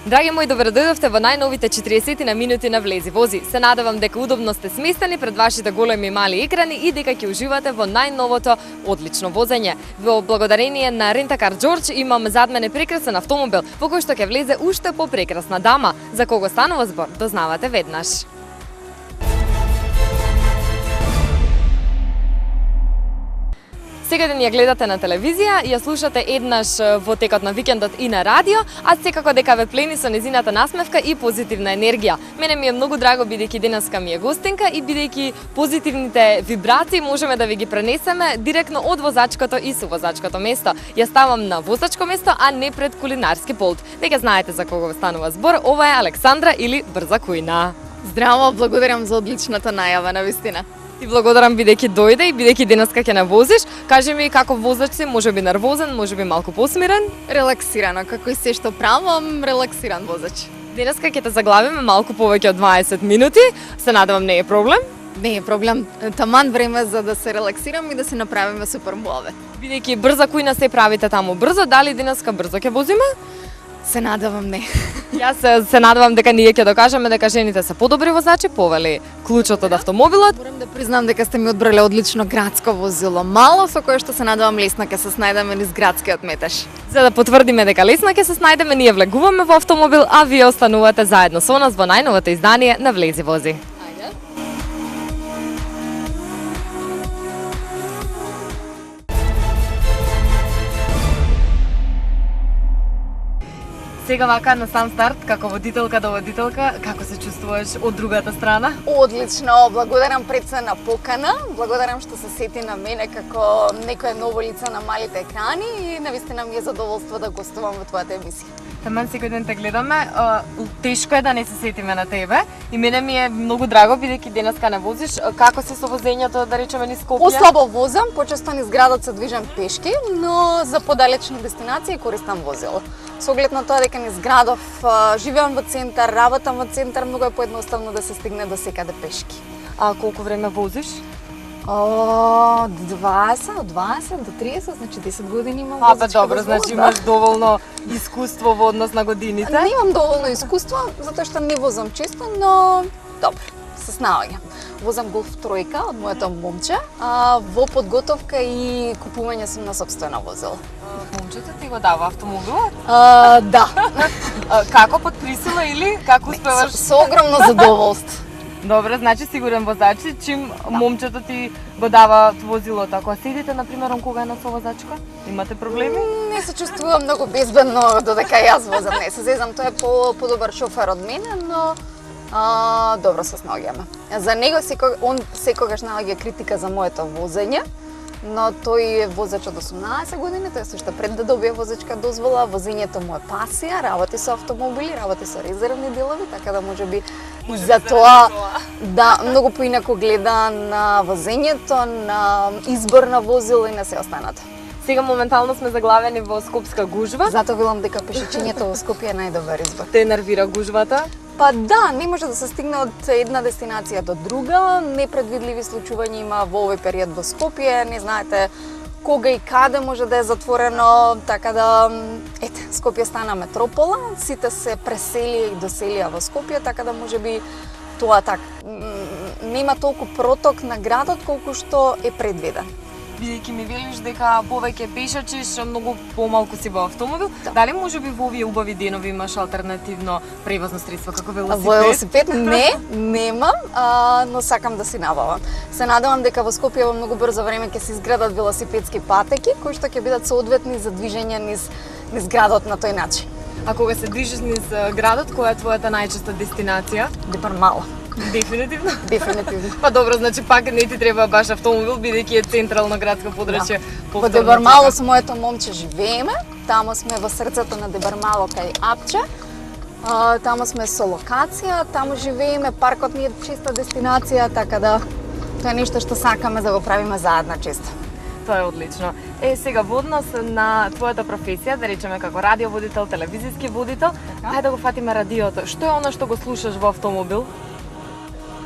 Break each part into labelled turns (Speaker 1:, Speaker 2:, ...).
Speaker 1: Драги мои, добродојдовте во најновите 40 на минути на Влези вози. Се надевам дека удобно сте сместени пред вашите големи и мали екрани и дека ќе уживате во најновото одлично возење. Во благодарение на Рентакар Џорџ имам зад мене прекрасен автомобил во кој што ќе влезе уште попрекрасна дама. За кого станува збор, дознавате веднаш. Сега да ни ја гледате на телевизија, ја слушате еднаш во текот на викендот и на радио, а секако дека ве плени со незината насмевка и позитивна енергија. Мене ми е многу драго бидејќи денеска ми е гостинка и бидејќи позитивните вибрации можеме да ви ги пренесеме директно од возачкото и сувозачкото место. Ја ставам на возачко место, а не пред кулинарски пулт. Веќе знаете за кого станува збор, ова е Александра или Брза Кујна.
Speaker 2: Здраво, благодарам за одличната најава, навистина.
Speaker 1: Ти благодарам бидејќи дојде и бидејќи денеска ќе навозиш. Кажи ми како возач си, можеби нервозен, можеби малку посмирен?
Speaker 2: Релаксирано, како и се што правам, релаксиран возач.
Speaker 1: Денеска ќе те заглавиме малку повеќе од 20 минути. Се надевам не е проблем.
Speaker 2: Не е проблем, таман време за да се релаксирам и да се направиме супер муавет.
Speaker 1: Бидејќи Брза Кујна се правите таму брзо, дали денеска брзо ќе возиме?
Speaker 2: Се надевам не.
Speaker 1: Јас се надевам дека ние ќе докажеме дека жените се подобри возачи, повели клучот од автомобилот.
Speaker 2: Морам да признам дека сте ми одбрале одлично градско возило, мало со кое што се надевам лесно ќе се снајдеме низ градскиот метеж.
Speaker 1: За да потврдиме дека лесно ќе се снајдеме, ние влегуваме во автомобил, а вие останувате заедно со нас во најновото издание на Влези вози. Сега вака на сам старт, како водителка до водителка, како се чувствуваш од другата страна?
Speaker 2: Одлично, благодарам пред се на покана, благодарам што се сети на мене како некое ново лице на малите екрани и навистина ми е задоволство да гостувам во твојата емисија.
Speaker 1: Таман секој ден те гледаме, тешко е да не се сетиме на тебе и мене ми е многу драго бидејќи денеска не возиш. Како си со возењето, да речеме, низ Скопје?
Speaker 2: Послабо возам, почесто низ градот се движам пешки, но за подалечни дестинации користам возило. Со оглед на тоа дека низ градов живеам во центар, работам во центар, многу е поедноставно да се стигне до секаде пешки.
Speaker 1: А колку време возиш?
Speaker 2: Од 20 до 30, значи 10 години имам
Speaker 1: Абе,
Speaker 2: возачка
Speaker 1: добро,
Speaker 2: дозвола,
Speaker 1: значи имаш доволно искуство во однос на годините.
Speaker 2: Немам доволно искуство, затоа што не возам често, но добро, се снаоѓам. Возам Голф тројка од моето момче, а во подготовка и купување сум на сопствено возило.
Speaker 1: Момчето ти го дава автомобилот?
Speaker 2: Да.
Speaker 1: Како под присила или како успеваш?
Speaker 2: Со огромно задоволство.
Speaker 1: Добре, значи сигурен воzač си, чим момчето ти го дава возилото. Ако седите, например, кога е на совозачка, имате проблеми?
Speaker 2: Не се чувствувам многу безбедно додека јас возам, не се зезам, тој е подобар шофер од мене, но добро се снаоѓаме. За него он секогаш наоѓа критика за моето возење, но тој е возач од 18 години, тој се уште пред да добие возачка дозвола, возењето му е пасија, работи со автомобили, работи со резервни делови, така да можеби и за тоа да многу поинаку гледа на возењето, на избор на возило и на се останато.
Speaker 1: Сега моментално сме заглавени во скопска гужва.
Speaker 2: Затоа велам дека пешечењето во Скопје е најдобар избор.
Speaker 1: Те нервира гужвата?
Speaker 2: Па да, не може да се стигне од една дестинација до друга, непредвидливи случувања има во овој период во Скопје, не знаете кога и каде може да е затворено, така да, ете, Скопје стана метропола, сите се преселија и доселија во Скопје, така да можеби тоа нема толку проток на градот колку што е предвиден.
Speaker 1: Бидејќи ми велиш дека повеќе пешачиш, многу помалку си во автомобил, да. Дали можеби во овие убави денови имаш алтернативно превозно средство како велосипед?
Speaker 2: Во велосипед немам, но сакам да си набавам. Се надевам дека во Скопје во многу брзо време ќе се изградат велосипедски патеки кои што ќе бидат соодветни за движење низ градот на тој начин.
Speaker 1: А кога се движиш низ градот, која е твојата најчеста дестинација?
Speaker 2: Депармала.
Speaker 1: Дефинитивно?
Speaker 2: Дефинитивно.
Speaker 1: Па добро, значи пак не ти треба баш автомобил, бидејќи е централно градско подрачје.
Speaker 2: Да. Во Дебармало со моето момче живееме, таму сме во срцето на Дебармало кај Апче. Таму сме со локација, таму живееме, паркот ни е чиста дестинација, така да тоа е нешто што сакаме да го правиме заедно често.
Speaker 1: Тоа е одлично. Сега во однос на твојата професија, да речеме како радиоводител, телевизиски водител, ајде да го фатиме радиото. Што е она што го слушаш во автомобил?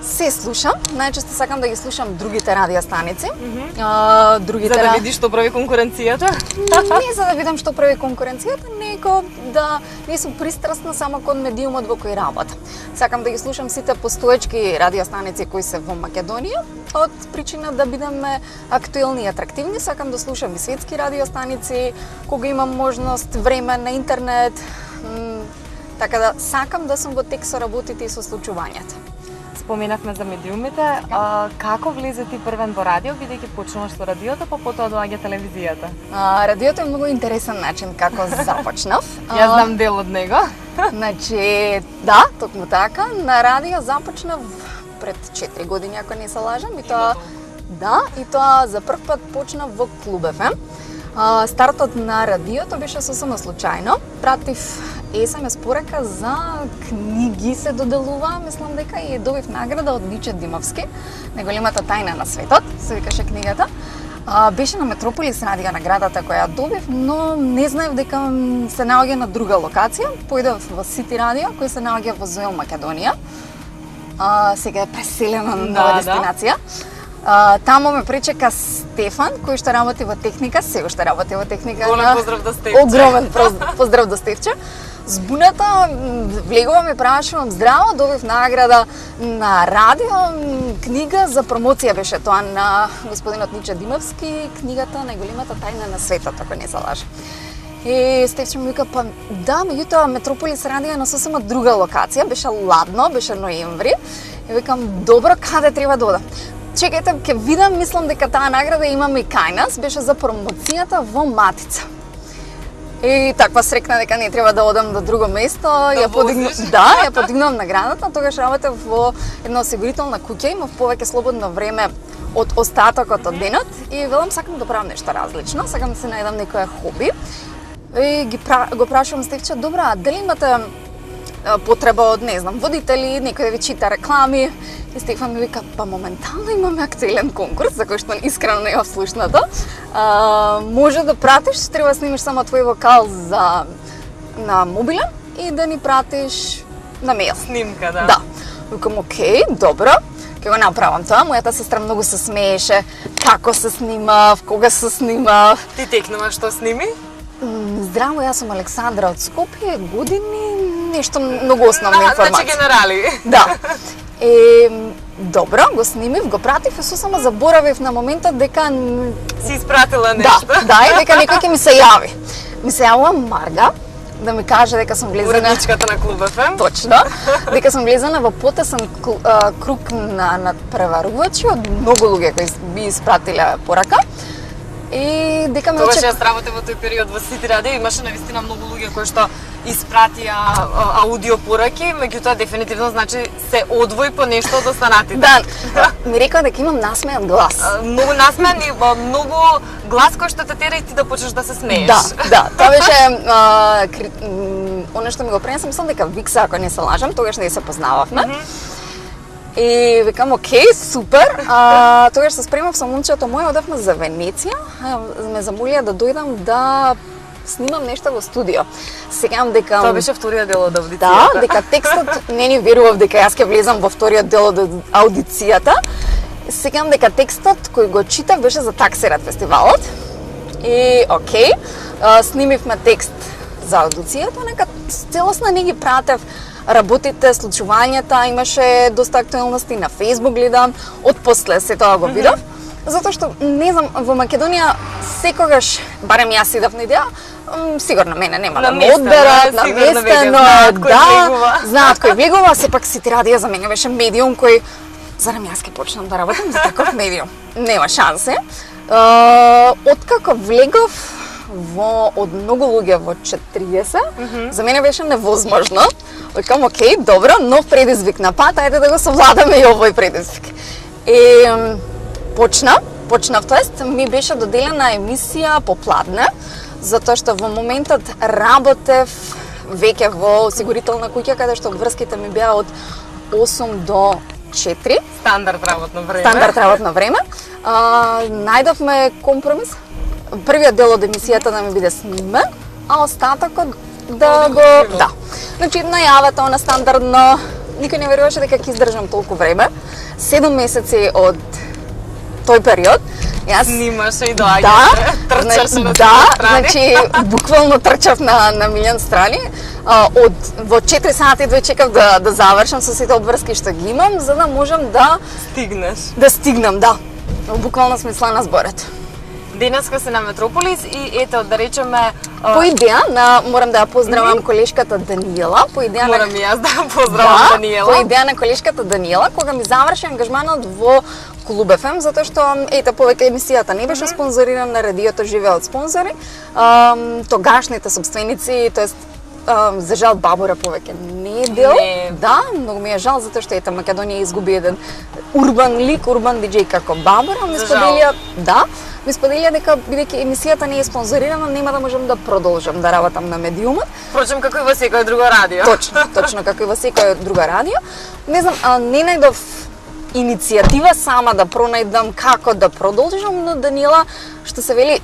Speaker 2: Се слушам, најчесто сакам да ги слушам другите радиостаници.
Speaker 1: За да видиш што прави конкуренцијата?
Speaker 2: Не за да видам што прави конкуренцијата, не инако да не сум пристрасна само кон медиумот во кој работам. Сакам да ги слушам сите постоечки радиостаници кои се во Македонија, од причина да бидеме актуелни и атрактивни. Сакам да слушам и светски радиостаници, кога имам можност, време на интернет. Така да сакам да сум во тек со работите и со случувањата.
Speaker 1: Споменавме за медиумите, како влезе ти првен во радио, бидејќи почнуваш со радиото, па потоа доаѓа телевизијата?
Speaker 2: Радиото е многу интересен начин како започнав.
Speaker 1: Јас знам дел од него.
Speaker 2: Значи, да, токму така, на радио започнав пред 4 години, ако не се лажам, и тоа за прв пат почнав во Клуб ФМ. Стартот на радиото беше сосема случајно. Пратив SMS порека за книги се доделува, мислам дека и добив награда од Ниче Димовски, Неголемата тајна на светот, се викаше книгата. Беше на Метрополис радио наградата која добив, но не знаев дека се наоѓа на друга локација. Појдов во Сити радио, кој се наоѓа во Зоел, Македонија. Сега е преселена на нова дестинација. Таму ме пречека Стефан, кој што работи во техника, се уште работи во техника.
Speaker 1: Голем поздрав до Стефче.
Speaker 2: Огромен поздрав до Стефче. Збуната, влегувам и прашувам здраво, добив награда на радио, книга за промоција беше тоа на господинот Ниче Димовски, книгата Неголемата тајна на светот, ако не се лажам. И Стефче ми вика, па да, меѓутоа Метрополис радио е на сосема друга локација, беше ладно, беше ноември. И викам, добро, каде треба да одам? Чекајте, ќе видам, мислам дека таа награда имаме и кај нас, беше за промоцијата во Матица. И таква срекна дека не треба да одам до друго место, ја подигнувам наградата, тогаш работев во една осигурителна куќа, имав повеќе слободно време од остатокот од денот и велам сакам да правам нешто различно, сакам да се најдам некое хоби. И го прашувам Стефче, добра, дали имате потреба од, не знам, водители, некој да ви чита реклами? И Стефан ми вика, па моментално имаме актуелен конкурс, за кој што искрено не ја слушнато. Може да пратиш, треба да снимиш само твој вокал на мобилен и да ни пратиш на мејл.
Speaker 1: Снимка, да.
Speaker 2: Да. Викам, окей, добро, ќе го направам тоа. Мојата сестра многу се смееше како се снимав, кога се снимав.
Speaker 1: Ти текнува што сними?
Speaker 2: Здраво, јас сум Александра од Скопје, години, нешто многу основна информација.
Speaker 1: Значи генерали.
Speaker 2: Да. Добро, го снимив, го пратив и сосема заборавив на моментот дека
Speaker 1: си испратила нешто.
Speaker 2: Да, и дека некој ќе ми се јави. Ми се јавува Марга да ми каже дека сум влезена
Speaker 1: уредничката на Клуб ФМ.
Speaker 2: Точно. Дека сум влезена во потесен круг на надпреварувачи од многу луѓе кои би испратиле порака. И дека ме
Speaker 1: Тогаш јас работев во тој период во Сити радио, имаше навистина многу луѓе кои што испратија аудио пораки, меѓутоа дефинитивно значи се одвои по нешто од останатите.
Speaker 2: Да, ми рекоа дека имам насмеан глас.
Speaker 1: Многу насмеан и многу глас кој што те тера и ти да почнеш да се смееш.
Speaker 2: Да, тоа беше она што ми го пренесам, мислам дека Викса, ако не се лажам, тогаш не се познававме. И викам, окей, супер. Тогаш се спремав со момчето моје, одевме за Венеција. Ме замолија да дојдам да снимам нешто во студио. Сеќавам дека
Speaker 1: Тоа беше вториот дел од аудицијата.
Speaker 2: Да, дека текстот не ни верував дека јас ќе влезам во вториот дел од аудицијата. Сеќавам дека текстот кој го читав беше за Таксерат фестивалот. И окей, снимивме текст за аудицијата, нека целосно не ги пратев работите, случувањата, имаше доста актуелности на Facebook гледам, отпосле се тоа го видов. Затоа што, не знам, во Македонија секогаш, барем јас идав на идеја, сигурно мене нема да ме одберат, наместено, да, знаат кој влегува, сепак Сити радио за мене беше медиум кој, зарем јас ќе почнам да работам за таков медиум, нема шансе. Откако влегов од многу луѓе во 40, за мене беше невозможно. Викам, окей, добро, нов предизвик на пат, ајде да го совладаме и овој предизвик. И почнав, тоест ми беше доделена емисија попладне, затоа што во моментот работев веќе во осигурителна куќа, каде што врските ми беа од 8 до 4.
Speaker 1: Стандард работно време. Најдовме компромис.
Speaker 2: Првиот дел од емисијата да ми биде снимен, а остатокот да го... Да. Значи, најавата, она стандардно, никој не веруваше дека ќе издржам толку време. 7 месеци од тој период. Јас
Speaker 1: Снимаше и доаѓаше.
Speaker 2: да,
Speaker 1: Трчаше на
Speaker 2: да,
Speaker 1: страни.
Speaker 2: значи буквално трчав на милион страни. Во 4 сати две чекав да завршам со сите обврски што ги имам, за да можам да стигнам, да. Во буквална смисла на зборот.
Speaker 1: Денеска се на Метрополис и ето да речеме
Speaker 2: По идеја морам да ја поздравам колешката Даниела, по идеја
Speaker 1: морам и јас да поздравам Даниела.
Speaker 2: По идеја на колешката Даниела, кога ми заврши ангажманот во Клуб ФМ, затоа што повеќе емисијата не беше спонзорирана, радиото живее од спонзори. Тогашните собственици, тоест за жал Бабура повеќе не е дел. Да, многу ми е жал затоа што Македонија изгуби еден урбан лик, урбан диџеј како Бабура, ми споделија дека бидејќи емисијата не е спонзорирана, нема да можам да продолжам да работам на медиумот.
Speaker 1: Впрочем, како и во секој друго радио.
Speaker 2: Точно како и во секој друго радио. Не знам, не најдов иницијатива сама да пронајдам како да продолжам, но Даниела, што се вели,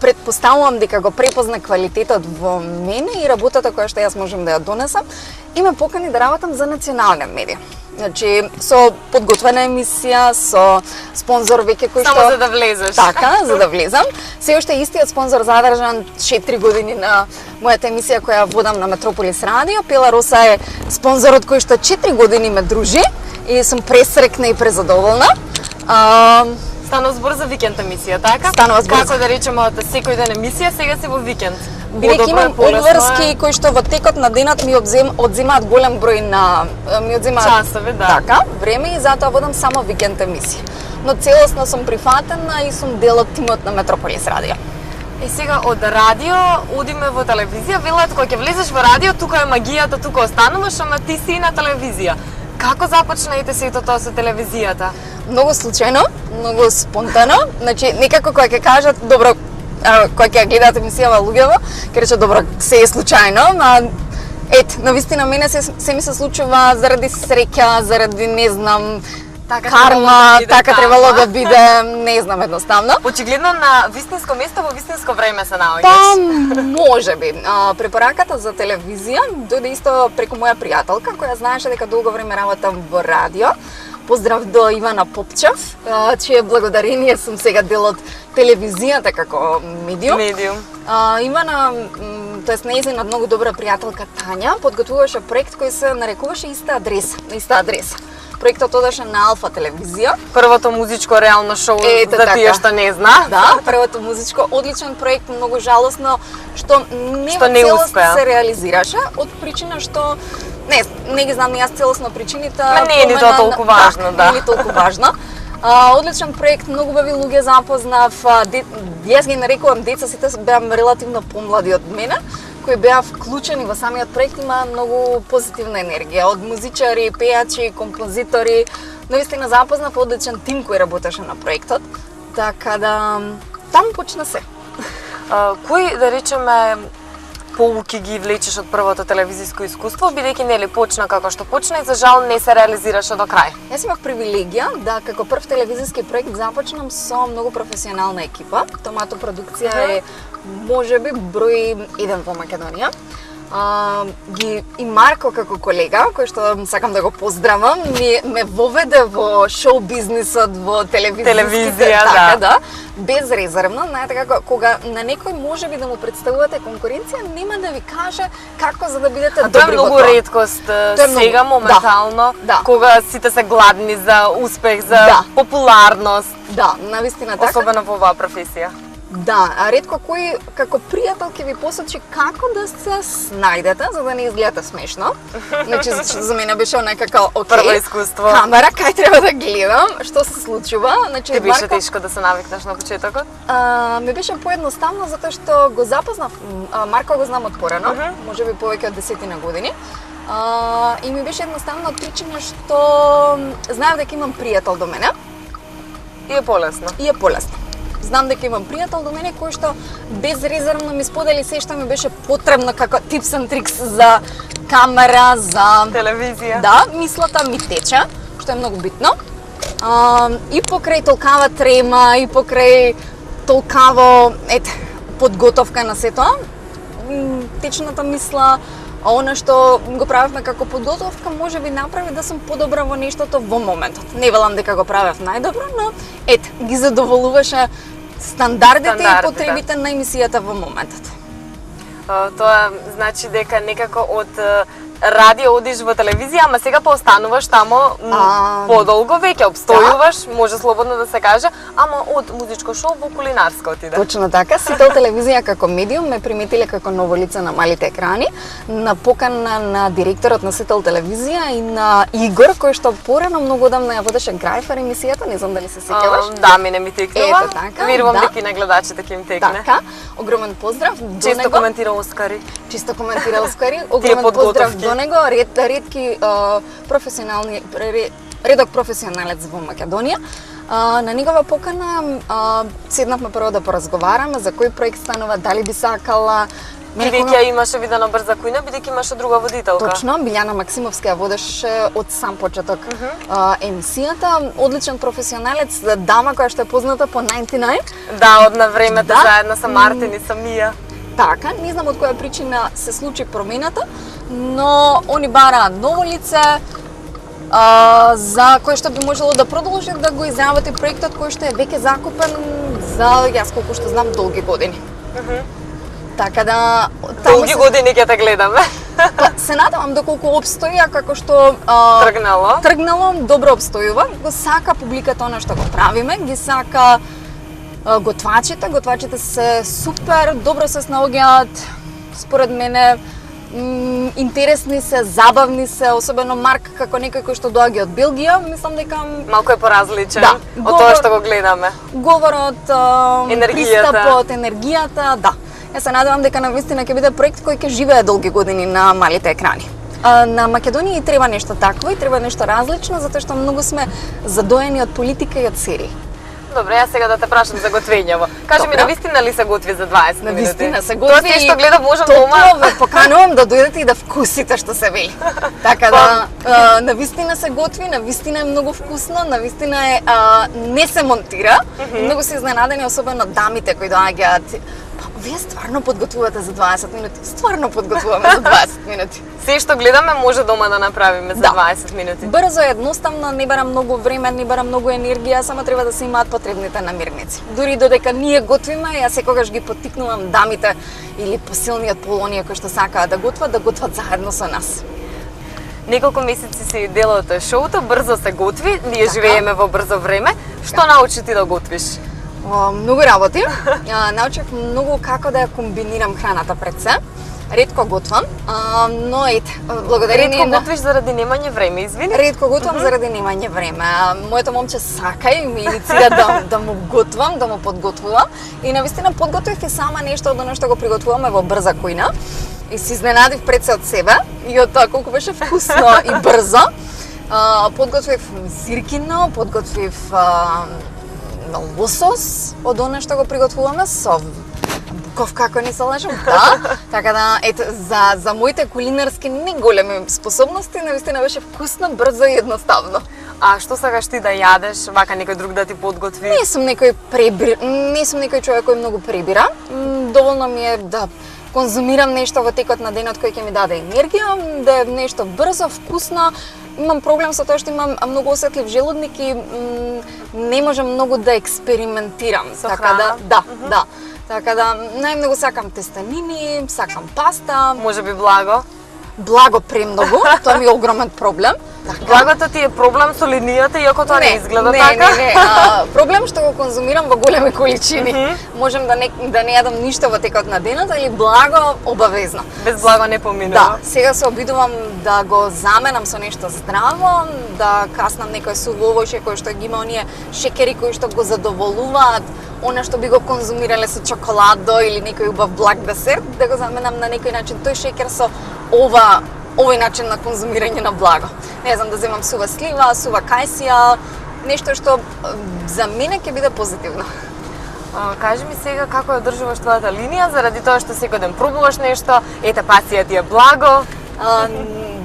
Speaker 2: предпоставувам дека го препозна квалитетот во мене и работата која што јас можам да ја донесам, и ме покани да работам за национална медија. Значи, со подготвена емисија, со спонзор веќе кој што...
Speaker 1: Само за да влезеш.
Speaker 2: Така, за да влезам. Се уште истиот спонзор задржан 4 години на мојата емисија која водам на Метрополис радио. Пела Роса е спонзорот кој што 4 години ме дружи и сум пресрекна и презадоволна.
Speaker 1: Станува збор за викенд емисија, така?
Speaker 2: Станува збор.
Speaker 1: Како да речеме од секој ден емисија, сега си во викенд.
Speaker 2: Бидејќи имам обврски кои што во текот на денот ми одземаат голем број
Speaker 1: часови, да.
Speaker 2: Така, време, и затоа водам само викенд емисија. Но целосно сум прифатена и сум дел од тимот на Метрополис радио.
Speaker 1: И сега од радио одиме во телевизија, велат кога ќе влезеш во радио, тука е магијата, тука остануваш, ама ти си и на телевизија. Како започна сето тоа со телевизијата?
Speaker 2: Многу случајно, многу спонтано. Значи, некако кога ќе кажат, добро, кога ќе гледаат емисијава луѓево, ќе речат, добро, се е случајно, навистина мене се ми се случува заради среќа, заради не знам, карма, така требало да биде, не знам едноставно.
Speaker 1: Очигледно на вистинско место во вистинско време се наоѓаш.
Speaker 2: Па, можеби. Препораката за телевизија дојде исто преку моја пријателка, која знаеше дека долго време работам во радио. Поздрав до Ивана Попчев, чие благодарение сум сега дел од телевизијата како медиум. Ивана, тоест нејзина многу добра пријателка Тања, подготвуваше проект кој се нарекуваше Иста адреса. Проектот одеше на Алфа телевизија.
Speaker 1: Првото музичко реално шоу за тие што не зна.
Speaker 2: Да, првото музичко, одличен проект, многу жалосно што не целост се реализираше од причина што не ги знам јас целосно причините.
Speaker 1: Не е ни тоа толку важно, да.
Speaker 2: Не е ни толку важно. Одличен проект, многу убави луѓе запознав. Јас ги нарекувам деца, сите беа релативно помлади од мене, кои беа вклучени во самиот проект, има многу позитивна енергија од музичари, пејачи, композитори. Навистина запознав одличен тим кој работеше на проектот. Така да таму почна се.
Speaker 1: Кои, да речеме, поуки ги влечеш од првото телевизиско искуство, бидејќи нели почна како што почна и за жал не се реализираше до крај?
Speaker 2: Јас имав привилегија да како прв телевизиски проект започнам со многу професионална екипа. Томато продукција е можеби број 1 во Македонија. И Марко како колега, кој што сакам да го поздравам, ме воведе во шоу бизнисот, во
Speaker 1: телевизија,
Speaker 2: така, да, безрезервно. Знаете како кога на некој можеби да му представувате конкуренција, нема да ви каже како за да бидете добри во тоа.
Speaker 1: Тоа е многу реткост сега моментално, кога сите се гладни за успех, за популарност.
Speaker 2: Да, навистина така.
Speaker 1: Особено во оваа професија.
Speaker 2: Да, ретко кој како пријател ќе ви посочи како да се снајдете за да не изгледате смешно. Значи за мене беше некако
Speaker 1: прво искуство.
Speaker 2: Камера, кај треба да гледам, што се случува. Значи
Speaker 1: ти беше тешко да се навикнеш на почетокот?
Speaker 2: Ми беше поедноставно затоа што го запознав. Марко го знам од порано, можеби повеќе од 10 години. И ми беше едноставно од причина што знаев дека имам пријател до мене.
Speaker 1: И е полесно.
Speaker 2: Знам дека имам пријател до мене кој што безрезервно ми сподели се што ми беше потребно како tips and tricks за камера, за
Speaker 1: телевизија.
Speaker 2: Да, мислата ми тече, што е многу битно. И покрај толкава трема, и покрај толкаво подготовка на сето, течната мисла А она што го правевме како подготовка, може би направи да сум подобра во нештото во моментот. Не велам дека го правев најдобро, но ги задоволуваше стандардите и потребите на емисијата во моментот.
Speaker 1: Тоа значи дека некако од радио одиш во телевизија, ама сега поостануваш тамо подолго, веќе обстојуваш, може слободно да се каже, ама од музичко шоу во кулинарска отиде.
Speaker 2: Точно така, Сител телевизија како медиум ме приметиле како ново лице на малите екрани, на покана на директорот на Сител телевизија и на Игор, кој што порано многу одамна ја водеше Грајфер емисијата, не знам дали се сеќаваш.
Speaker 1: Да, мене ми текнува.
Speaker 2: Ето така.
Speaker 1: Верувам дека и на гледачите ќе им текне.
Speaker 2: Така, огромен поздрав до него.
Speaker 1: Често коментира Оскари.
Speaker 2: Чисто коментира Оскари, огромен поздрав до него, ретки професионални редок професионалец во Македонија. На негова покана седнавме прво да поразговараме за кој проект станува, дали би сакала.
Speaker 1: И веќе имаше видено брза кујна, бидејќи имаше друга водителка.
Speaker 2: Точно, Билјана Максимовска ја водеше од сам почеток емисијата. Одличен професионалец, дама која што е позната по 99.
Speaker 1: Да, од на времето заедно со Мартин и со Мија.
Speaker 2: Така, не знам од која причина се случи промената, но они бараат ново лице за кој што би можело да продолжи да го изработи проектот кој што е веќе закупен за, јас колку што знам, долги години. Така да...
Speaker 1: Долги години ќе те гледаме.
Speaker 2: Се надевам доколку обстои, како што тргнало, добро обстојува. Го сака публиката она што го правиме, ги сака готвачите се супер, добро се снаоѓаат, според мене интересни се, забавни се, особено Марк како некој кој што доаѓа од Белгија, мислам дека
Speaker 1: малку е поразличен од тоа што го гледаме.
Speaker 2: Говорот, пристапот, енергијата, да. Јас се надевам дека навистина ќе биде проект кој ќе живее долги години на малите екрани. На Македонија и треба нешто такво, и треба нешто различно, затоа што многу сме задоени од политика и од серии.
Speaker 1: Добре, јас сега да те прашам за готвењево. Кажи ми, навистина ли се готви за 20 минути?
Speaker 2: Навистина се готви.
Speaker 1: Тоа што гледа можам дома.
Speaker 2: Топло ве поканувам да дојдете и да вкусите што се вели. Така да, навистина се готви, навистина е многу вкусно, навистина е не се монтира. Многу се изненадени, особено дамите кои доаѓаат. Вие стварно подготвувате за 20 минути? Стварно подготвуваме за 20 минути.
Speaker 1: Се што гледаме може дома да направиме за 20 минути.
Speaker 2: Брзо, едноставно, не бара многу време, не бара многу енергија, само треба да се имаат потребните намирници. Дури додека ние готвиме, јас секогаш ги поттикнувам дамите или посилниот пол, оние кои што сакаат да готват заедно со нас.
Speaker 1: Неколку месеци се дел од шоуто, брзо се готви, ние живееме во брзо време. Што научи ти да готвиш?
Speaker 2: Многу работи. Научив многу како да ја комбинирам храната пред се. Ретко готвам, но благодарение
Speaker 1: Ретко готвиш заради немање време, извини?
Speaker 2: Ретко готвам заради немање време. Моето момче сака и ми иницира да му готвам, да му подготвувам. И навистина подготвив и сама нешто од оно што го приготвуваме во брза кујна. И се изненадив пред се од себе и од тоа колку беше вкусно и брзо. Подготвив сиркино, подготвив лосос од оно што го приготвуваме со буков, како не се лажам, да. Така да, ето, за моите кулинарски не големи способности, навистина беше вкусно, брзо и едноставно.
Speaker 1: А што сакаш ти да јадеш, вака некој друг да ти подготви?
Speaker 2: Не сум некој човек кој многу пребира. Доволно ми е да конзумирам нешто во текот на денот кој ќе ми даде енергија, да е нешто брзо, вкусно. Имам проблем со тоа што имам многу осетлив желудник и не можам многу да експериментирам.
Speaker 1: Со храна?
Speaker 2: Да. Така да, најмногу сакам тестанини, сакам паста.
Speaker 1: Може би благо?
Speaker 2: Благо премногу, тоа ми е огромен проблем.
Speaker 1: Благото ти е проблем со линијата, иако тоа не изгледа така?
Speaker 2: Не. Проблем што го конзумирам во големи количини. Можем да не јадам ништо во текот на денот, или благо обавезно.
Speaker 1: Без благо не поминува.
Speaker 2: Да, сега се обидувам да го заменам со нешто здраво, да каснам некој суво овојше кој што ги има оние шекери кои што го задоволуваат она што би го конзумирале со чоколадо или некој убав благ десерт, да го заменам на некој начин тој шекер со овој начин на конзумирање на благо. Не знам, да земам сува слива, сува кајсија, нешто што за мене ќе биде позитивно.
Speaker 1: Кажи ми сега како ја одржуваш твојата линија, заради тоа што секој ден пробуваш нешто, ете пасија ти е благо.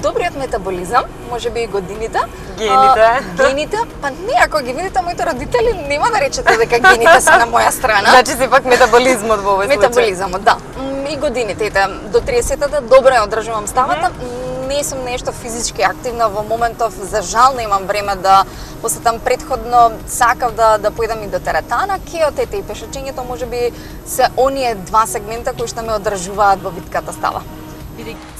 Speaker 2: Добриот метаболизам, може би и годините.
Speaker 1: Гените,
Speaker 2: па не, ако ги видите моите родители, нема да речете дека гените се на моја страна.
Speaker 1: Значи сепак метаболизмот во овој случај.
Speaker 2: Метаболизмот, да. и годините, до 30-та добро ја одржувам ставата. Не сум нешто физички активна во моментов, за жал немам време да посетам. Претходно сакав да поидам и до теретана, кеотете и пешачењето можеби се оние два сегмента кои што ме одржуваат во битката става.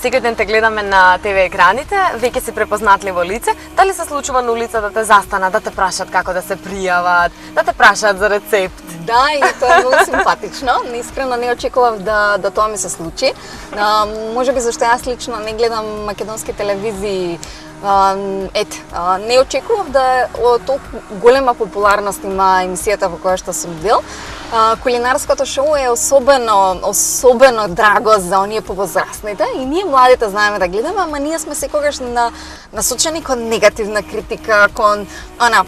Speaker 1: Секој ден те гледаме на ТВ екраните, веќе си препознатливо лице. Дали се случува на улица да те застанат, да те прашат како да се пријават, да те прашаат за рецепт?
Speaker 2: Да, и тоа е многу симпатично. Искрено не очекував да тоа ми се случи. Можеби зашто јас лично не гледам македонски телевизии, не очекував да толку голема популарност има емисијата во која што сум дел. Кулинарското шоу е особено драго за оние повозрастните и ние младите знаеме да гледаме, ама ние сме секогаш насочени кон негативна критика, кон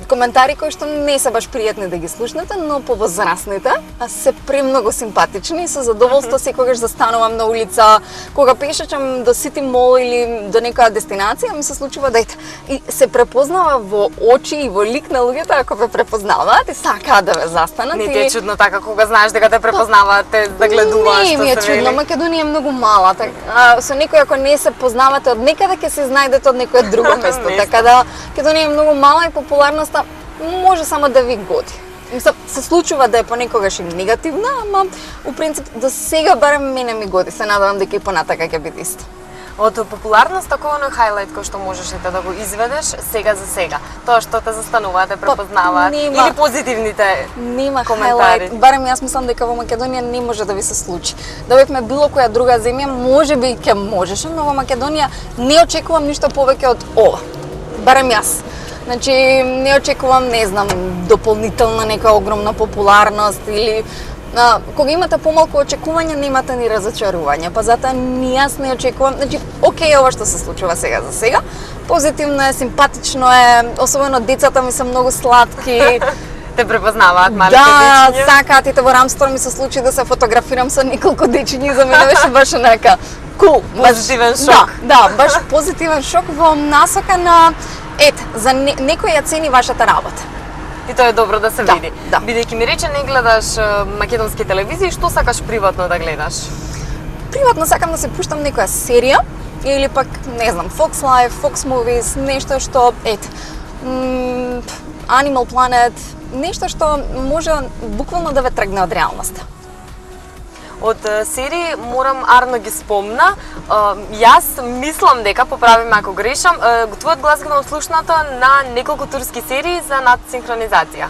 Speaker 2: коментари кои што не се баш пријатни да ги слушнете, но повозрастните се премногу симпатични и со задоволство секогаш застанувам на улица, кога пешачам до Сити Мол или до некоја дестинација, ми се случува да и се препознава во очи и во лик на луѓето ако ве препознаваат и сакаат да ве застанат.
Speaker 1: Не ти е чудно така кога знаеш дека те препознаваат, те да гледуваш,
Speaker 2: Не ми е чудно, Македонија е многу мала, со некој ако не се познавате од некаде ќе се знајдете од некое друго место, така да Македонија е многу мала и популарноста може само да ви годи. Се случува да е понекогаш и негативна, ама у принцип до сега барем мене ми годи. Се надевам дека и понатака ќе биде исто.
Speaker 1: Од популарноста кој е хайлайт кој што можеш да го изведеш сега за сега? Тоа што те застануваат, те препознаваат или позитивните
Speaker 2: нема
Speaker 1: коментари?
Speaker 2: Хайлайт. Барем јас мислам дека во Македонија не може да ви се случи. Да бевме било која друга земја, можеби ќе можеше, но во Македонија не очекувам ништо повеќе од ова. Барем јас. Значи, не очекувам, не знам, дополнителна нека огромна популарност или кога имате помалку очекување, немате ни разочарување, па затоа ни јас не очекувам, значи, окей, ова што се случува сега за сега, позитивно е, симпатично е, особено децата ми се многу сладки.
Speaker 1: Те препознаваат малите
Speaker 2: дечиња?
Speaker 1: Да,
Speaker 2: сакаат, ите во Рамстор ми се случи да се фотографирам со неколку дечиња, за мене беше баш нека кул.
Speaker 1: Позитивен шок.
Speaker 2: Да, баш позитивен шок во насока на, за некој ја цени вашата работа.
Speaker 1: И тоа е добро да се види.
Speaker 2: Да.
Speaker 1: Бидејќи ми рече не гледаш македонски телевизии, што сакаш приватно да гледаш?
Speaker 2: Приватно сакам да се пуштам некоја серија или пак, не знам, Fox Life, Fox Movies, нешто што, Animal Planet, нешто што може буквално да ве тргне од реалноста.
Speaker 1: Од серии морам Арно ги спомна. Јас мислам дека, поправиме ако грешам, твојот глас го слушнато на неколку турски серии за надсинхронизација.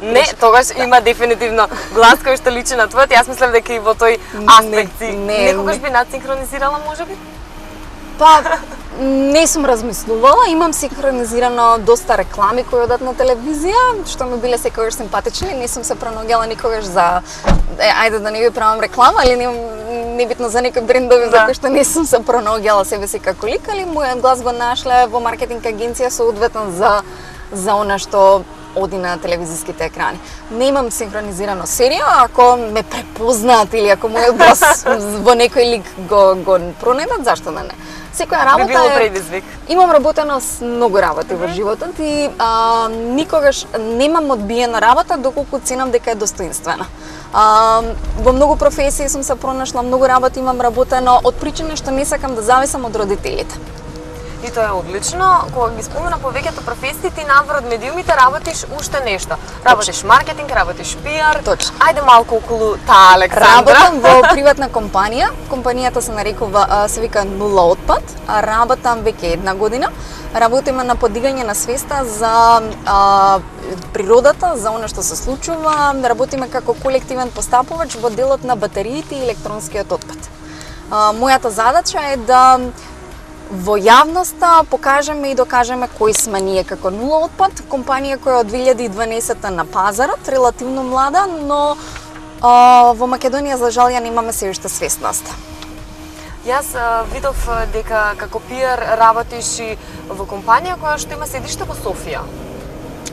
Speaker 1: Не, тогаш има дефинитивно глас кој што личи на твојот. Јас мислам дека и во тој аспект си некогаш би надсинхронизирала можеби?
Speaker 2: Па, не сум размислувала, имам синхронизирано доста реклами кои одат на телевизија, што ми биле секогаш симпатични, не сум се пронаоѓала никогаш за ајде да не ви правам реклама, али небитно за некои брендови за кои што не сум се пронаоѓала себе си како лик, али мојот глас го нашле во маркетинг агенција соодветно за она што оди на телевизиските екрани. Не имам синхронизирано серија, ако ме препознаат или ако мојот глас во некој лик го пронедат, зашто да не? Секоја работа
Speaker 1: би било предизвик.
Speaker 2: Имам работено с многу работи во животот и никогаш немам одбиена работа доколку ценам дека е достоинствена. Во многу професии сум се пронашла, многу работи имам работено од причина што не сакам да зависам од родителите.
Speaker 1: И тоа е одлично. Кога ги спомена повеќето професии, ти навр од медиумите работиш уште нешто. Работиш маркетинг, работиш пиар.
Speaker 2: Точно.
Speaker 1: Ајде малку околу таа Александра.
Speaker 2: Работам во приватна компанија. Компанијата се нарекува, се вика Нула отпад. Работам веќе 1 година. Работиме на подигање на свеста за природата, за она што се случува. Работиме како колективен постапувач во делот на батериите и електронскиот отпад. Мојата задача е да во јавноста покажеме и докажеме кои сме ние како Нула отпад, компанија која од 2012 на пазарот, релативно млада, но во Македонија за жал ја немаме се уште свесност.
Speaker 1: Јас видов дека како пиар работиш и во компанија која што има седиште во Софија.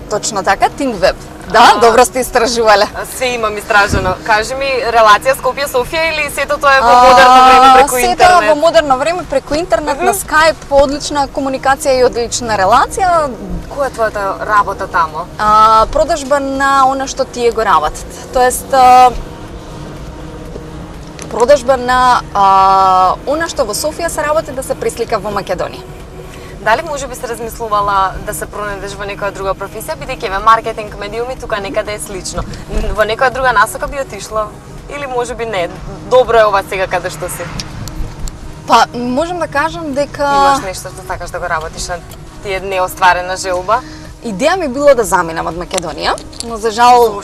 Speaker 2: Точно така, ThinkWeb. Да, добро сте истражувале.
Speaker 1: Се имам истражено. Кажи ми, релација Скопје-Софија или сето тоа е во модерно време преку интернет?
Speaker 2: Сето во модерно време преку интернет, на Skype, одлична комуникација и одлична релација.
Speaker 1: Која е твојата работа тамо?
Speaker 2: Продажба на она што тие го работат. Тоест, продажба на она што во Софија се работи да се преслика во Македонија.
Speaker 1: Дали може би се размислувала да се пронедеш во некоја друга професија, бидејќи еве маркетинг, медиуми тука некаде е слично. Во некоја друга насока би отишла или може би не? Добро е ова сега каде што си.
Speaker 2: Па, можам да кажам дека
Speaker 1: Имаш нешто што сакаш да го работиш на тие неостварена желба?
Speaker 2: идеја ми било да заминам од Македонија, но за жал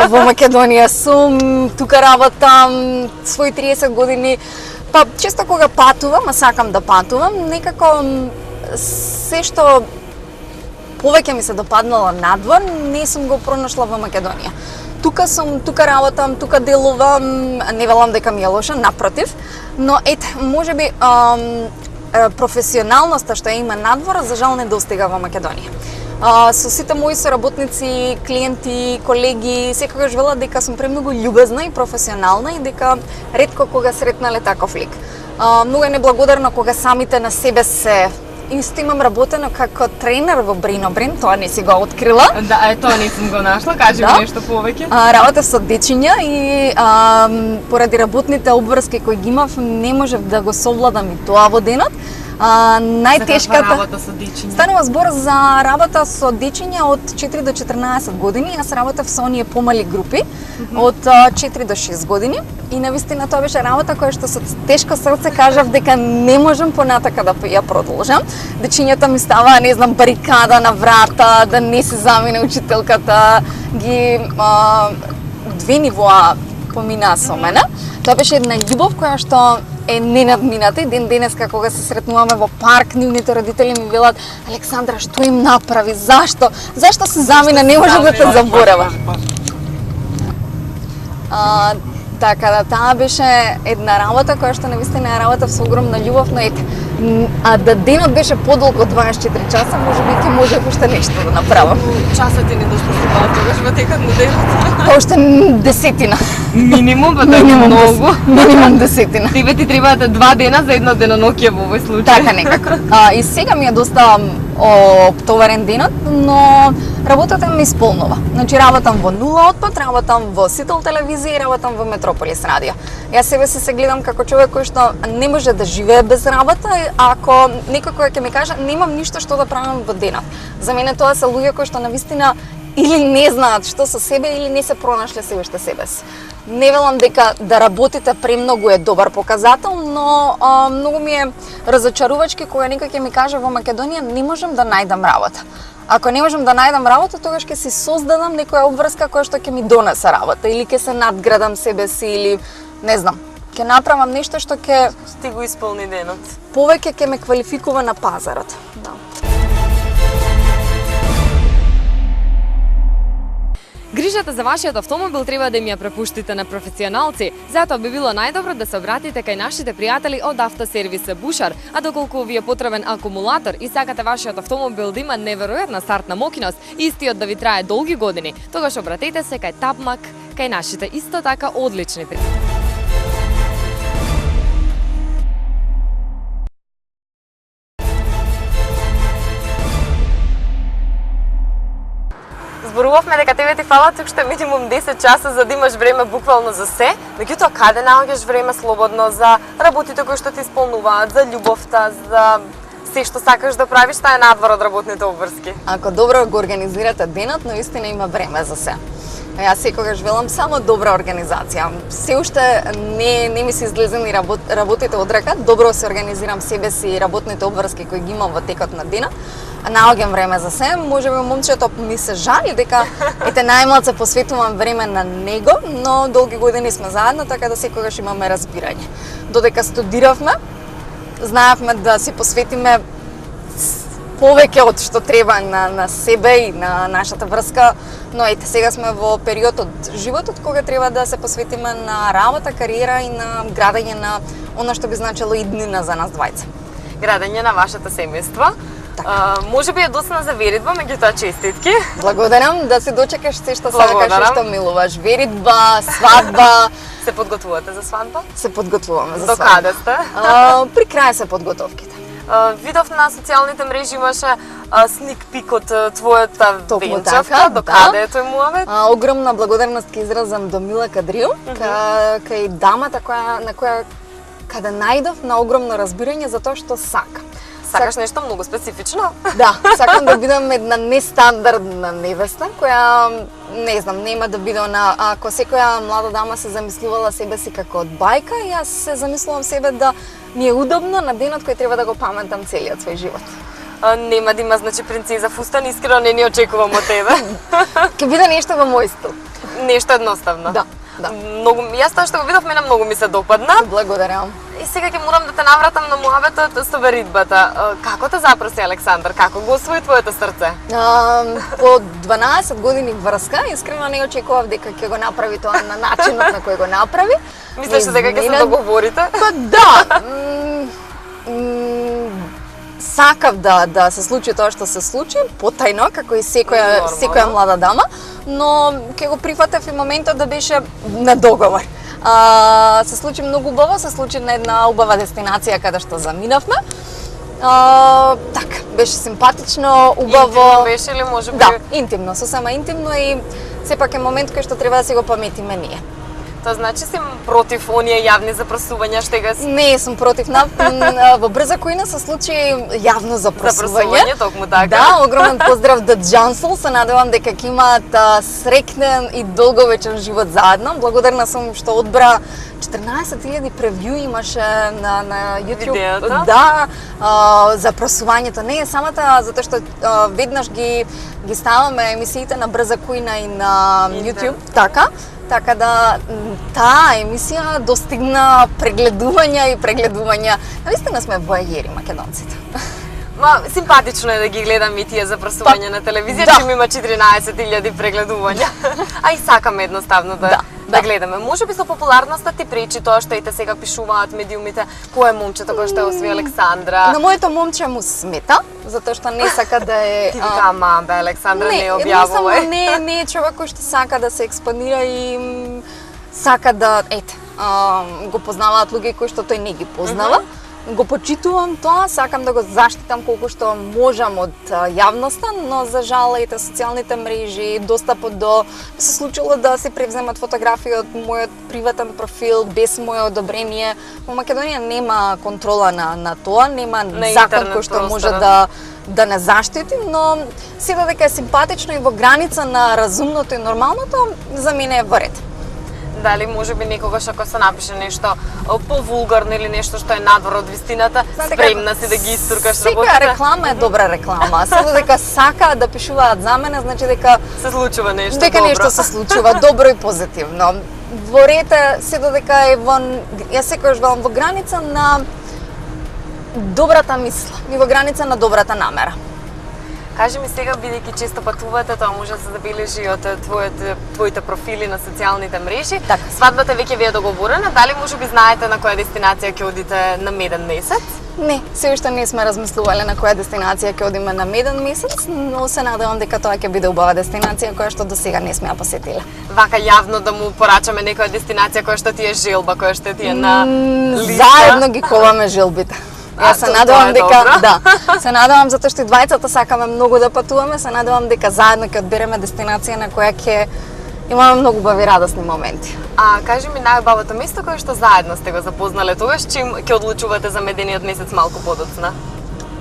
Speaker 2: во Македонија сум, тука работам свои 30 години. Па често кога патувам, а сакам да патувам, некако се што повеќе ми се допаднало надвор, не сум го пронашла во Македонија. Тука сум, тука работам, тука делувам, не велам дека ми е лошо, напротив, но ете, можеби професионалноста што ја има надвор, за жал не достига во Македонија. Со сите мои соработници, клиенти, колеги, секогаш велат дека сум премногу љубезна и професионална и дека ретко кога сретнале таков лик. Многу е неблагодарно кога самите на себе се. Исто имам работено како тренер во Бринобрин, тоа не си го открила.
Speaker 1: Да, тоа не сум го нашла, кажи ми нешто повеќе.
Speaker 2: Работев со дечиња и поради работните обврски кои ги имав, не можев да го совладам и тоа во денот. Најтешката
Speaker 1: работа со дечиња.
Speaker 2: Станува збор за работа со дечиња од 4 до 14 години. Јас работев со оние помали групи од 4 до 6 години и навистина тоа беше работа која што со тешко срце кажав дека не можам понатака да ја продолжам. Дечињата ми ставаа, не знам, барикада на врата, да не се замине учителката, ги 2 нивоа поминаа со мене. Тоа беше една љубов која што е ненадмината и ден денеска кога се сретнуваме во парк, нивните родители ми велат: Александра, што им направи? Зашто? Зашто се замина? Не може да те заборава. Така да, таа беше една работа која што навистина ја работев со огромна љубов, но ете, да денот беше подолг од 24 часа, можеби ќе можев уште нешто да направам.
Speaker 1: Часот ти не доштувала тогаш во текот на денот?
Speaker 2: Па уште 10.
Speaker 1: Минимум, па тоа е многу.
Speaker 2: Минимум 10.
Speaker 1: Тебе ти требаат 2 дена за едно деноноќие во овој случај.
Speaker 2: Така некако. И сега ми е доста оптоварен денот, но работата ми исполнува. Значи работам во Нула отпад, работам во Сител телевизија и работам во Метрополис радио. Јас себе се гледам како човек кој што не може да живее без работа, ако некој кој ќе ми каже немам ништо што да правам во денот. За мене тоа се луѓе кои што навистина или не знаат што со себе или не се пронашле се уште себе си. Не велам дека да работите премногу е добар показател, но многу ми е разочарувачки кога некој ќе ми каже во Македонија не можам да најдам работа. Ако не можам да најдам работа, тогаш ќе си создадам некоја обврска која што ќе ми донесе работа или ќе се надградам себе си или не знам, ќе направам нешто што ќе
Speaker 1: ти го исполни денот.
Speaker 2: Повеќе ќе ме квалификува на пазарот. Да.
Speaker 1: Грижата за вашиот автомобил треба да им ја препуштите на професионалци. Затоа би било најдобро да се обратите кај нашите пријатели од автосервис Бушар. А доколку ви е потребен акумулатор и сакате вашиот автомобил да има неверојатна стартна мокиност, истиот да ви трае долги години, тогаш обратете се кај Тапмак, кај нашите исто така одлични пријатели. Зборувавме дека тебе ти фала тук што минимум 10 часа за да имаш време буквално за се, меѓутоа каде наоѓаш време слободно за работите кои што ти исполнуваат, за љубовта, за се што сакаш да правиш, таа е надвор од работните обврски. Ако добро го организирате денот, наистина има време за се. Јас секогаш велам само добра организација. Се уште не ми се излезени работите од рака, добро се организирам себе си и работните обврски кои ги имам во текот на денот. Наоѓам време за се, можеби момчето ми се жали дека ете најмалце посветувам време на него, но долги години сме заедно, така да секогаш имаме разбирање. Додека студиравме, знаевме да се посветиме повеќе од што треба на себе и на нашата врска, но ете сега сме во период од животот кога треба да се посветиме на работа, кариера и на градење на она што би значило иднина за нас двајца. Градење на вашето семејство. Може би е досна за веридба, меѓутоа честитки. Благодарам, да се дочекаш се што сакаш и што милуваш. Веридба, свадба. Се подготвувате за свадба? Се подготвуваме за свадба. До каде сте? При крај се подготовките. Видов на социјалните мрежи имаше сник пик од твојата
Speaker 2: Токму
Speaker 1: венчавка,
Speaker 2: така,
Speaker 1: до
Speaker 2: да.
Speaker 1: каде е тој муавет?
Speaker 2: Огромна благодарност ќе изразам до Мила Кадрил, кај дамата каде најдов на огромно разбирање за тоа што сака.
Speaker 1: Сакаш нешто многу специфично?
Speaker 2: Да, сакам да бидам една нестандардна невеста, која, не знам, нема да биде она, ако секоја млада дама се замислувала себе си како од бајка, јас се замислувам себе да ми е удобно на денот кој треба да го памтам целиот свој живот.
Speaker 1: Нема да има, значи, принцеза фустан, искрено не ни очекувам од тебе.
Speaker 2: Ќе биде нешто во мој стил.
Speaker 1: Нешто едноставно.
Speaker 2: Да, да.
Speaker 1: Многу, јас тоа што го видов, мене многу ми се допадна.
Speaker 2: Благодарам.
Speaker 1: И сега ќе морам да те навратам на муабетот со веридбата. Како те запроси Александар? Како го освои твоето срце?
Speaker 2: По 12 години врска, искрено не очекував дека ќе го направи тоа на начинот на кој го направи.
Speaker 1: Мислеше дека ќе се договорите?
Speaker 2: Па да. Сакав да се случи тоа што се случи, потајно, како и секоја млада дама, но ќе го прифатев и моментот да беше на договор. Се случи многу убаво, се случи на една убава дестинација каде што заминавме. Така, беше симпатично, убаво.
Speaker 1: Интимно беше или можеби?
Speaker 2: Да, интимно, сосема интимно и сепак е момент кој што треба да си го паметиме ние.
Speaker 1: Тоа значи си против оние јавни запросувања што сега си?
Speaker 2: Не, сум против. Во Брза Којна се случи јавно запросување.
Speaker 1: Токму така.
Speaker 2: Да, огромен поздрав до Джансол. Се надевам дека ќе имаат среќнен и долговечен живот заедно. Благодарна сум што одбра 14.000 превју имаше на YouTube.
Speaker 1: Видеото?
Speaker 2: Да, запросувањето. Не е самата, затоа што веднаш ги ставаме емисиите на Брза Којна и на YouTube. Така да таа емисија достигна прегледувања. Навистина сме воајери македонците.
Speaker 1: Ма, симпатично е да ги гледам и тие запросувања на телевизија,
Speaker 2: да.
Speaker 1: Чим има 14.000 прегледувања. А и сакаме едноставно да гледаме. Може би со популарноста ти пречи тоа што и те сега пишуваат медиумите, кој е момчето кој што е освои Александра?
Speaker 2: На моето момче му смета, затоа што не сака да е...
Speaker 1: Ти вика, бе, Александра не објавува.
Speaker 2: Не е човек кој што сака да се експонира и сака да, го познаваат луѓе кои што тој не ги познава. Го почитувам тоа, сакам да го заштитам колку што можам од јавноста, но за жал и социјалните мрежи, достапот до се случило да се превземат фотографии од мојот приватен профил без моје одобрение. Во Македонија нема контрола на тоа, нема закон кој што може да не заштити, но се додека е симпатично и во граница на разумното и нормалното, за мене е во ред.
Speaker 1: Дали може би некогаш ако се напише нешто повулгарно или нешто што е надвор од вистината, спремна си да ги истуркаш работите?
Speaker 2: Секоја реклама е добра реклама. Се додека сака да пишуваат за мене, значи дека
Speaker 1: се случува нешто
Speaker 2: дека
Speaker 1: добро.
Speaker 2: Нешто се случува добро и позитивно. Во ред се додека е јас секогаш велам во граница на добрата мисла и во граница на добрата намера.
Speaker 1: Кажи ми сега, бидејќи често патувате, тоа може да се забележи и од твоите профили на социјалните мрежи.
Speaker 2: Така.
Speaker 1: Свадбата веќе ви е договорена, дали може би знаете на која дестинација ќе одите на меден месец?
Speaker 2: Не, се уште не сме размислувале на која дестинација ќе одиме на меден месец, но се надевам дека тоа ќе биде убава дестинација која што до сега не сме ја посетиле.
Speaker 1: Вака јавно да му порачаме некоја дестинација која што ти е желба, која што ти е на листа?
Speaker 2: Заедно ги коваме желбите. Јас се надевам дека се надевам затоа што и двајцата сакаме многу да патуваме, се надевам дека заедно ќе одбереме дестинација на која ќе имаме многу убави радосни моменти.
Speaker 1: А кажи ми најубавото место кое што заедно сте го запознале тогаш, чим ќе одлучувате за медениот месец малку подоцна?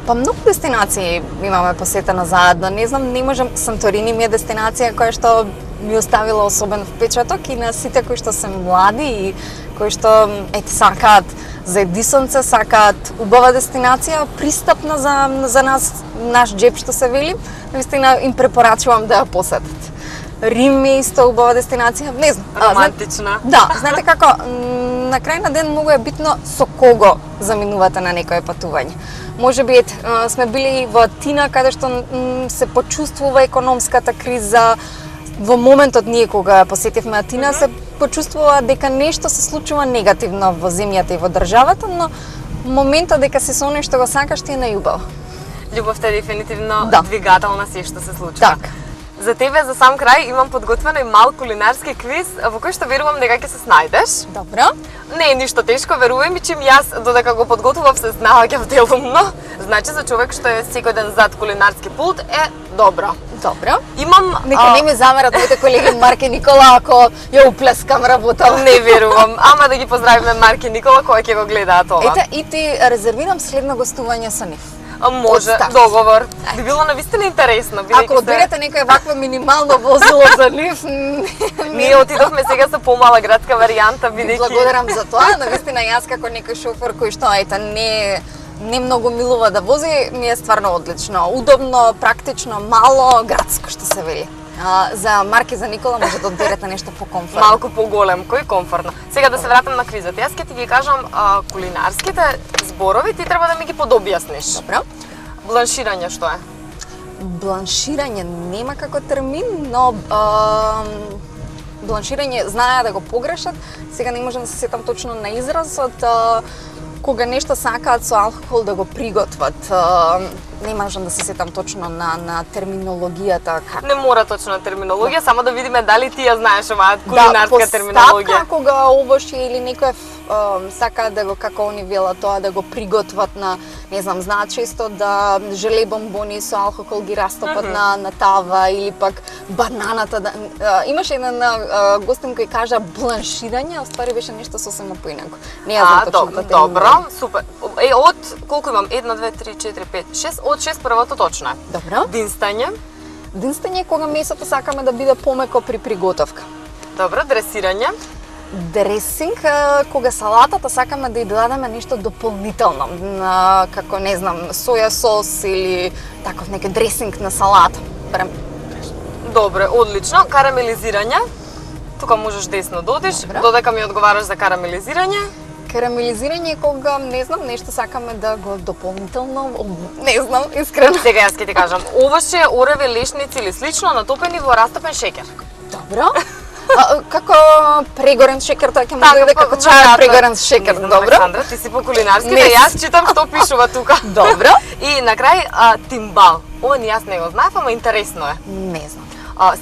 Speaker 2: Па многу дестинации имаме посетено заедно. Не знам, не можам, Санторини ми е дестинација која што ми оставила особен впечаток и на сите кои што се млади и кои што сакаат заедисонце, сакаат убава дестинација, пристапна за нас, наш джеб што се вели, наистина им препорачувам да ја посетат. Рим е исто убава дестинација, не знам.
Speaker 1: Романтична.
Speaker 2: Да, знаете како, на крај на ден многу е битно со кого заминувате на некое патување. Може би сме били во Атина каде што се почувствува економската криза. Во моментот ние кога ја посетивме Атина се почувствува дека нешто се случува негативно во земјата и во државата, но моментот дека се со нешто го сакаш ти е најубаво.
Speaker 1: Љубовта е дефинитивно
Speaker 2: Да.
Speaker 1: двигател на се што се случува.
Speaker 2: Така.
Speaker 1: За тебе за сам крај имам подготвено и мал кулинарски квиз во кој што верувам дека ќе се снајдеш.
Speaker 2: Добро.
Speaker 1: Не е ништо тешко, верувај ми, чим јас додека го подготвував се снаоѓав делумно. Значи за човек што е секој ден зад кулинарски пулт е добро.
Speaker 2: Добро.
Speaker 1: Имам
Speaker 2: Нека не ми замерат моите колеги Марки Никола ако ја уплескам работа.
Speaker 1: Не верувам, ама да ги поздравиме Марки Никола кои ќе го гледаат ова.
Speaker 2: Ете и ти резервирам следно гостување со нив.
Speaker 1: Може,
Speaker 2: Отстав.
Speaker 1: договор. Би било навистина интересно.
Speaker 2: Ако одберете некој вакво минимално возило за нив,
Speaker 1: Ние отидовме сега со помала градска варијанта,
Speaker 2: ви
Speaker 1: бидејќи
Speaker 2: благодарам за тоа. Навистина јас како некој шофер кој што не многу милува да вози, ми е стварно одлично. Удобно, практично, мало, градско што се вели. За Марки, за Никола може да одберете нешто покомфортно.
Speaker 1: малку поголем, кој комфортно. Сега да се вратам на квизот. Јас ќе ти ги кажам кулинарските зборови, ти треба да ми ги подобјасниш.
Speaker 2: Добро.
Speaker 1: Бланширање што е?
Speaker 2: Бланширање нема како термин, но бланширање знаеа да го погрешат. Сега не можам да се сетам точно на изразот. Кога нешто сакаат со алкохол да го приготват. Не можам да се сетам точно на терминологијата како.
Speaker 1: Не мора точна терминологија, само да видиме дали ти ја знаеш оваа кулинарска терминологија.
Speaker 2: Да, кога овошје или некој сакаат да го, како они велат тоа, да го приготват на, не знам, знаат често да желе бомбони со алкохол ги растопат на тава или пак бананата да имаше еден гостин кој кажа бланширање, а ствари беше нешто сосема поинако. Не ја знам точната терминологија.
Speaker 1: Добро, супер. Од колку имам? 1, 2, 3, 4, 5, 6. Од 6 првото точно е.
Speaker 2: Добро.
Speaker 1: Динстање.
Speaker 2: Динстање е кога месото сакаме да биде помеко при приготовка.
Speaker 1: Добро, дресирање.
Speaker 2: Дресинг, кога салатата сакаме да ја додадеме нешто дополнително, како не знам, соја сос или таков некој дресинг на салата.
Speaker 1: Добре, одлично. Карамелизирање. Тука можеш десно да одиш, додека ми одговараш за карамелизирање.
Speaker 2: Карамелизирање е кога, не знам, нешто сакаме да го дополнително, не знам, искрено.
Speaker 1: Сега јас ќе ти кажам, овошје, ореве, лешници или слично натопени во растопен шеќер.
Speaker 2: Добро. Како прегорен шекер, тоа ќе може да биде како чај прегорен шекер, добро?
Speaker 1: Александра, ти си по кулинарски, да јас читам што пишува тука.
Speaker 2: Добро.
Speaker 1: И на крај тимбал. Ова ни јас не го знаев, ама интересно е.
Speaker 2: Не знам.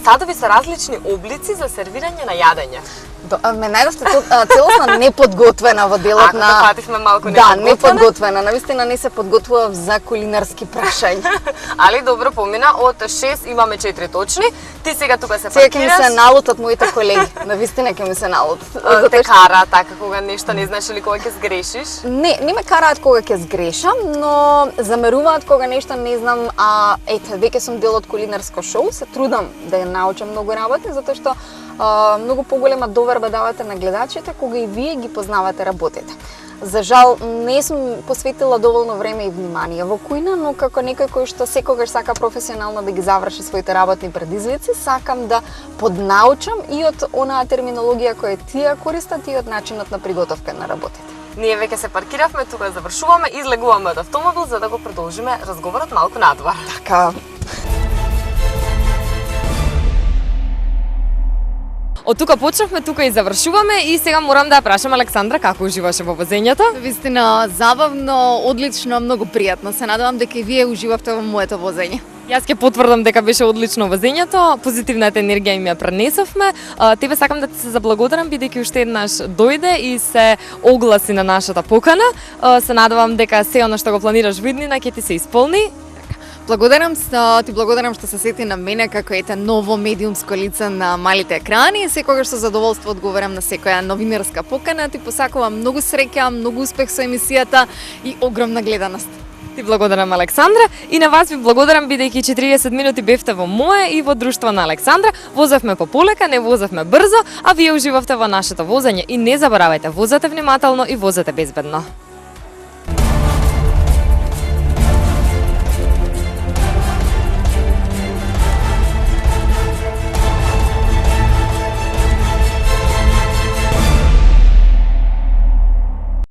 Speaker 1: Садови со различни облици за сервирање на јадење.
Speaker 2: Ме најдовте целосно неподготвена во делот на...
Speaker 1: Ако фативме малку
Speaker 2: неподготвена? Да, неподготвена. Навистина не се подготвував за кулинарски прашања.
Speaker 1: Али добро помина, од 6 имаме 4 точни. Ти сега тука се
Speaker 2: паркираш.
Speaker 1: Сега ќе
Speaker 2: ми се налутат моите колеги. Навистина ќе ми се налутат.
Speaker 1: Те кара така кога нешто не знаеш или кога ќе сгрешиш?
Speaker 2: Не ме караат кога ќе сгрешам, но замеруваат кога нешто не знам, ете, веќе сум дел од кулинарско шоу, се трудам да ја научам многу работи, затоа што многу поголема доверба давате на гледачите кога и вие ги познавате работите. За жал, не сум посветила доволно време и внимание во кујна, но како некој кој што секогаш сака професионално да ги заврши своите работни предизвици, сакам да поднаучам и од онаа терминологија која тие користат и од начинот на приготовка на работите.
Speaker 1: Ние веќе се паркиравме, тука завршуваме, излегуваме од автомобил за да го продолжиме разговорот малку надвор.
Speaker 2: Така.
Speaker 1: Од тука почнавме, тука и завршуваме и сега морам да ја прашам Александра како уживаше во возењето.
Speaker 2: Вистина забавно, одлично, многу пријатно. Се надевам дека и вие уживавте во моето возење.
Speaker 1: Јас ќе потврдам дека беше одлично возењето, позитивната енергија им ја пренесовме. Тебе сакам да ти се заблагодарам бидејќи уште еднаш дојде и се огласи на нашата покана. Се надевам дека се она што го планираш во иднина ќе ти се исполни.
Speaker 2: Ти благодарам што се сети на мене како ете ново медиумско лице на малите екрани. Секогаш со задоволство одговарам на секоја новинарска покана. Ти посакувам многу среќа, многу успех со емисијата и огромна гледаност.
Speaker 1: Ти благодарам Александра и на вас ви благодарам бидејќи 40 минути бевте во мое и во друштво на Александра. Возевме пополека, не возевме брзо, а вие уживавте во нашето возење и не заборавајте, возете внимателно и возете безбедно.